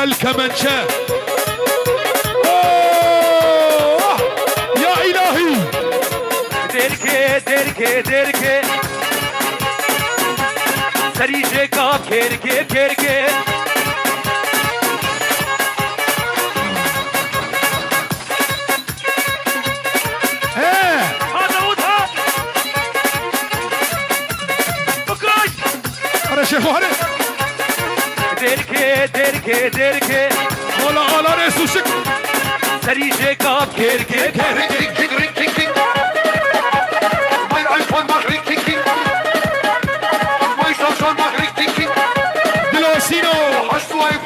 الكمنشة. أوه يا إلهي. دركي دركي دركي سريجك كيركي كيركي شيخ وهري دركي دركي دركي ولا على رئيس وشك سريجك كيركي كيركي دلوسينو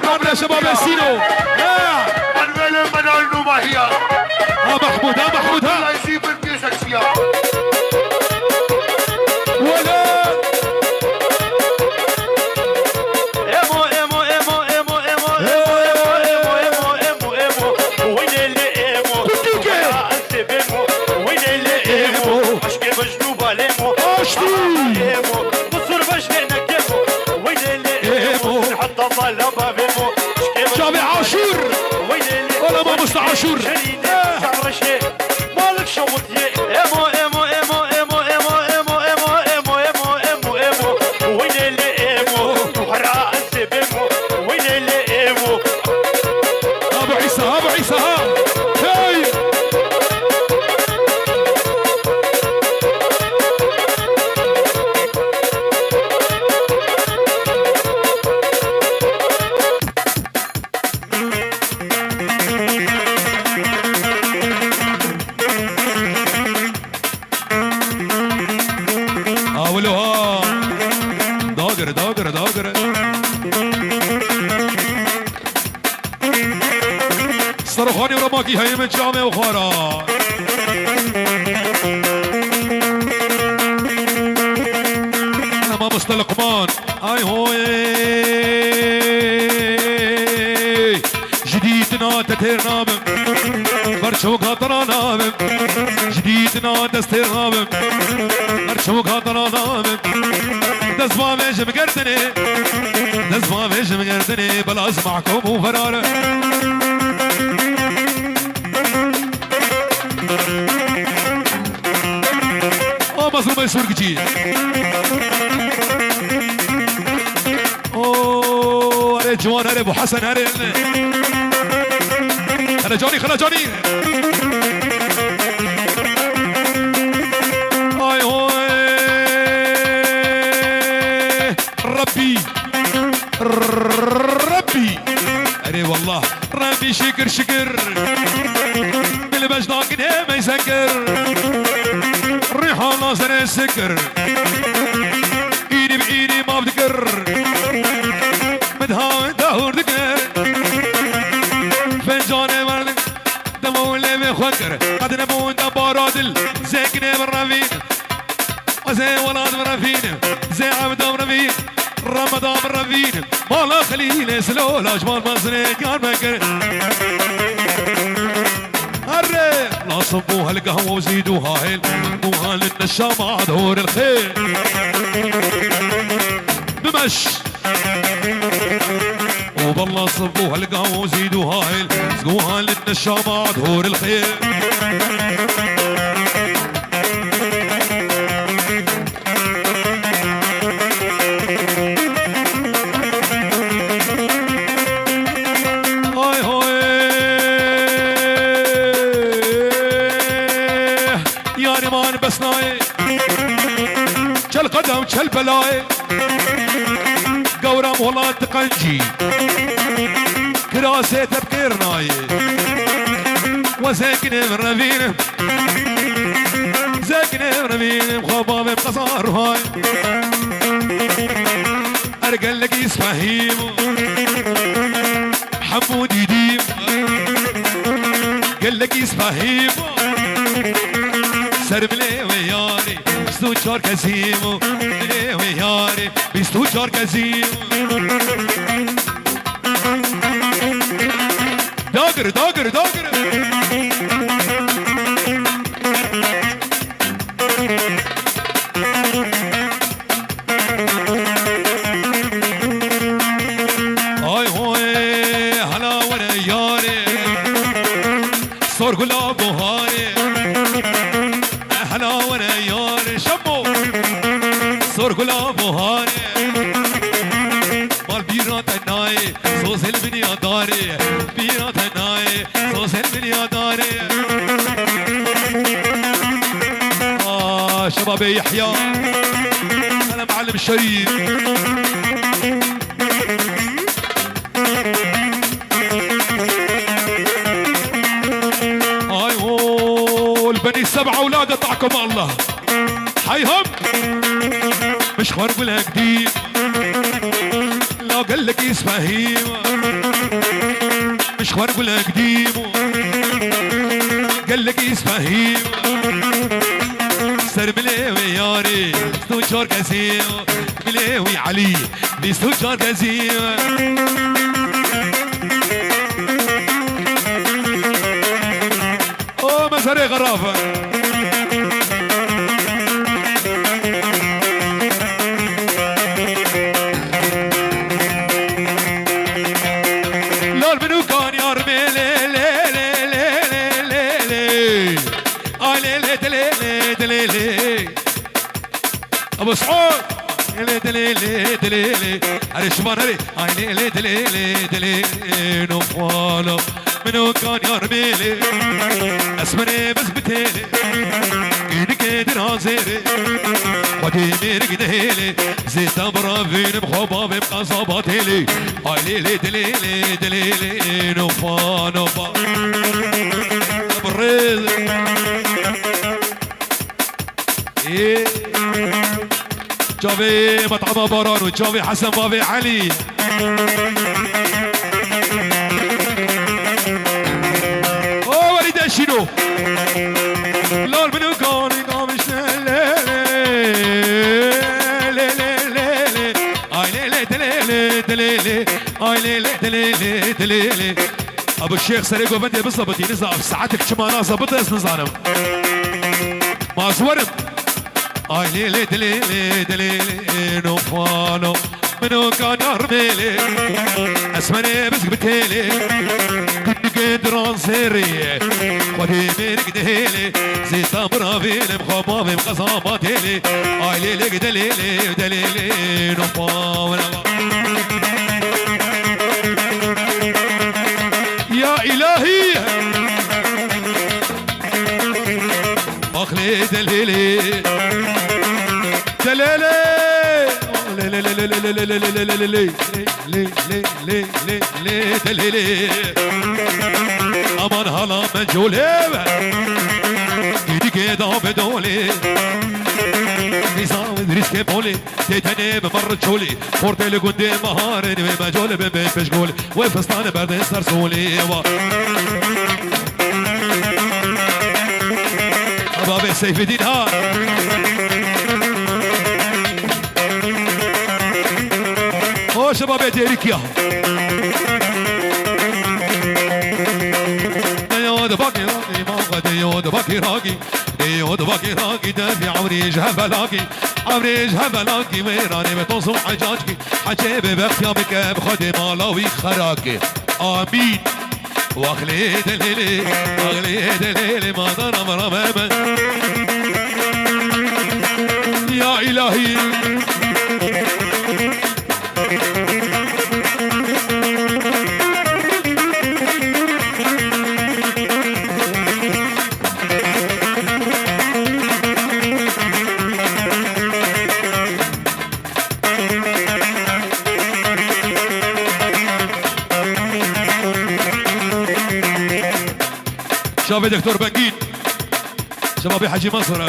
قبل شباب السينو محمود ها محمود ها ولا جامع عاشور ولا ما مست عاشور مالك شوط ايمو ايمو ايمو ايمو ايمو ايمو ايمو ايمو ايمو ايمو ايمو وين اللي ايمو وراس بيمو وين اللي ايمو ابو عيسى ابو عيسى ها هاي داقر صرخاني ورماكي هاي من جامع وخارا انا ما مستلقمان اي هوي جديدنا تتير نامم برشوك هاتنا نامم جديدنا دستير نامم برشوك هاتنا نامم دست ما بيجم قردني دست ما بيجم قردني بلا اسمعكم وفرارة مظلوم يسور كتير اوه هري جوان هري ابو حسن هري خلا جوني خلا جوني هاي هوي ربي ربي هري والله ربي شكر شكر بالمجد لكن ما يسكر الريحة ناصر السكر ايدي بايدي ما بذكر مدها دهور ذكر فنجاني وردك دمولي بخكر قد نبون دبارادل زي كنيب الرفين وزي ولاد الرفين زي عبد الرفين رمضان الرفين مالا خليل سلول اجمال مصري كان بكر لا صبوها القهوة وزيدوها هيل موها للنشامة عدور الخيل بمش وبالله صبوها القهوة وزيدوها هيل سقوها للنشامة عدور الخيل بسناي چل قدم چل بلاي قورم ولاد قنجي كراسة تبكيرناي وزاكن مرنبين زاكن مرنبين خباب بقصار هاي ارقل لك اسفهيم حمود يديم قال لك اسفهيم سربلي وياري بستو چار كزيمو بلي وياري بستو چار كزيمو داقر داقر داقر هاي هوي صور قلا بهاري احنا وانا ياري شمو صور قلا بهاري مال بيرات الناي صوص البنيا داري بيرات الناي صوص البنيا داري شباب يحيى انا معلم الشريف البني السبع اولاد اطعكم الله حيهم مش خرب لها جديد لا قال لك اسفهيم مش خرب لها جديد قال لك اسفهيم سر مليوي ياري استوجار كزيم مليوي علي بيستوجار كزيم او مزاري غرافه لول منو كان يارمي لي لي لي لي لي لي آي لي لي دلي لي دلي ابو سعود لي دلي لي دلي على الشمال هري آي لي دلي دلي نفوانا منو كان يرمي لي اسمري بس بتيلي كيني كيدر هازيري ودي ميرك دهيلي زيت برافين بخوبا بقصاباتيلي آي لي دلي دلي نفوانا بالريز ايه جافي مطعم باران وجافي حسن بابي علي اوه وليد شنو لول منو كوني قامش لي لي لي اي لي لي دليلي اي لي دليلي ابو الشيخ سريقو بندي بالضبط ينزع في ساعتك كما انا ظبطها نزعلم ما زورم اي ليلي دليلي نوفانو منو كان يرميلي اسمني بس بتيلي كنت قدران سيري ودي ميرك دهيلي زيت برافين مخباب مقصاباتيلي اي ليلي دليلي نوفانو يا الهي اخلي دليلي دليلي امان هلا مجولي كيدي كيدا بدولي نظام ريسكي بولي تيتاني بمرة شولي فورتيلي قدي مهاري مجولي بشقولي وفستاني بعد سرسولي بابي سيف الدين ها او شباب ديريك يا يود باقي راقي ما غد يود باقي راقي يود باقي راقي دافي عمري جهب لاقي عمري جهب لاقي ويراني بتوصل حجاجكي حجيب بختيابك بخدي مالاوي خراكي امين واخلي دليلي ما ضرب رماما يا الهي شباب دكتور بنجين شباب حاجي مصر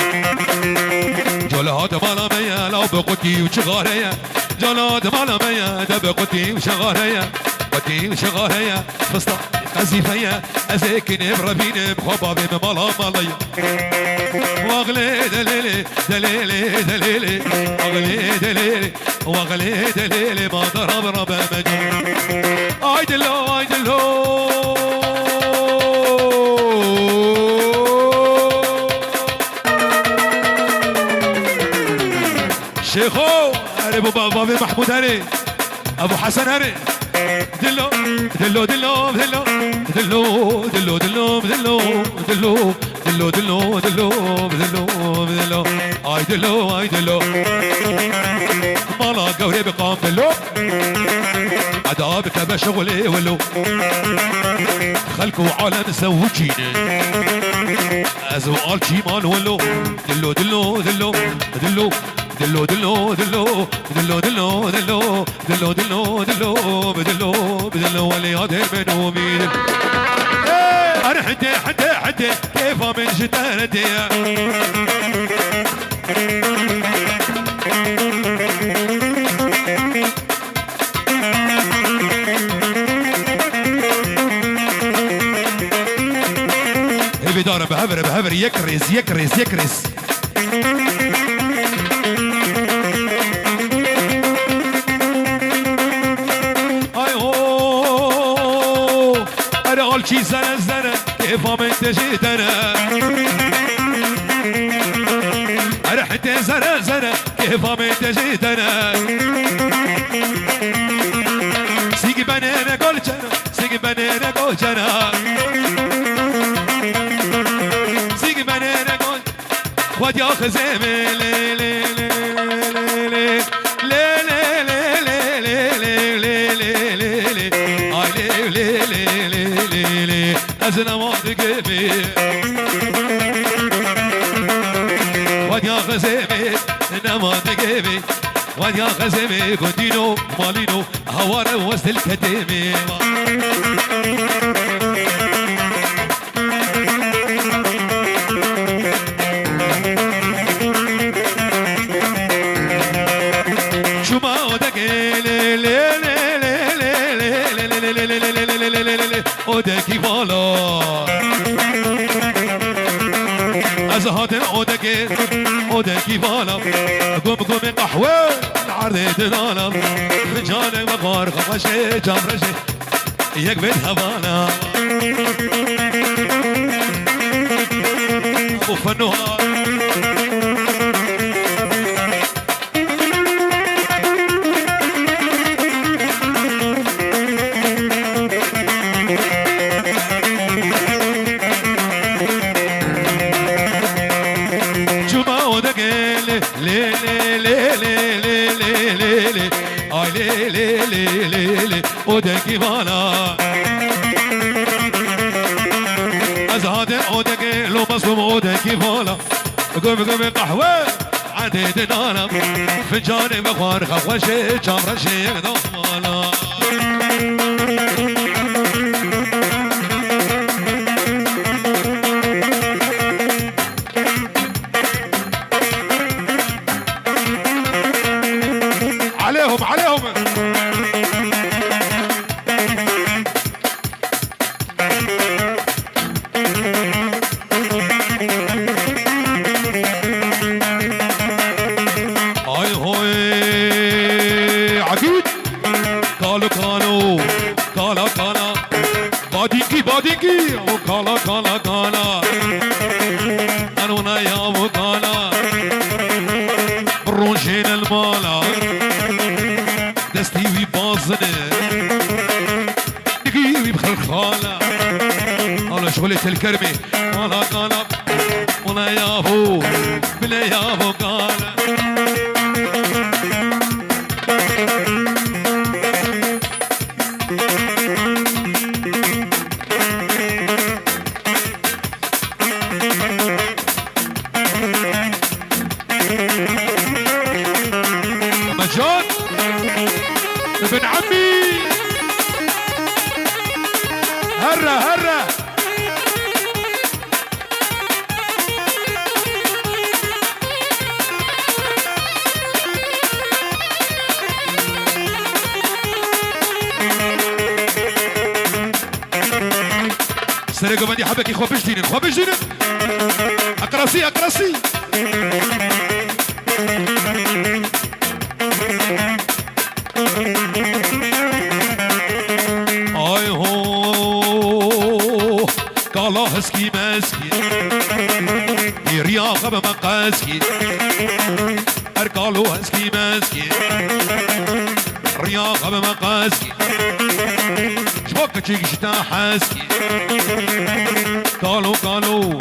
جولات مالا بيا لو بقتي وشغاريا جولات مالا بيا دبقتي وشغاريا قتي وشغاريا فسطا قزيفيا ازيكن بربين بخباب مالا ماليا واغلي دليلي واغلي دليلي ما ضرب ربا مجنون ايدلو شيخو ابو بابي محمود هري ابو حسن هري دلو دلو دلو دلو دلو دلو دلو دلو دلو دلو دلو اي دلو اي دلو مالا قوري بقام دلو عذابك بشغلي ولو خلكوا عالم سوجين ازوال شيمان ولو دلو دلو دلو دلو دلو دلو دلو دلو دلو دلو دلو دلو دلو بدلو بدلو ولي هذا منو مين انا حتى كيف من جدارتي بدار بهبر يكرس اي هو انا قال شي سنه كيف ما انت جيت انا حتى سنه كيف ما انت جيت سيجي بنانا قول جنا واد يا خزيمي لي لي لي لي لي لي لي أزنا ما تقبي واد يا خزيمي أنا ما تقبي واد يا خزيمي كنتينو مالينو هوار وسط الكتيمي اودکی بالا از هاتن اودکی بالا گم قهوه العرض دنالا فنجان مقار خمشه جامرشه یک بیت هوانا ابو فنوها اودکی بالا از هاده اودکی لو مصلوم اودکی بالا قم قهوه عدد نارم فنجان بخوار خوشه چامرشه یک دالا عليهم هاي هوي عقيد كالا بادينكي وكالا انا يا ابو كالا روجين المالا دستي ويبازنه دقيقي بخلخالة على شغلة الكرمي كالا ولا يابو بلا يابو كالا مجان ابن عمي هرة سرقوا بدي حبك خوابش دينك اقرصي آی هو کالا هسکی مسکی ریاقه به مقاسکی ارکالو هسکی مسکی ریاقه به مقاسکی وقت جيشتا حاسكي قالوا قالوا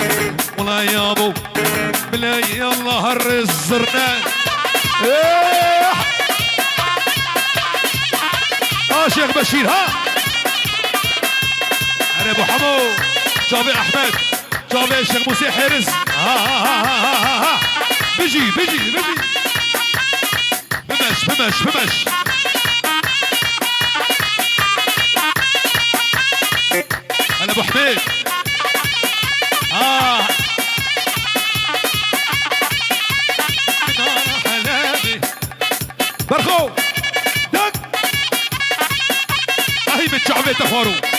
ولا يابو بلا يلا هرز زرنا شيخ بشير ها انا ابو حمو جابي احمد جابي الشيخ موسى حرز ها بيجي بمش انا ابو حميد حلابي برخو دق هاي بالشعبية تخورو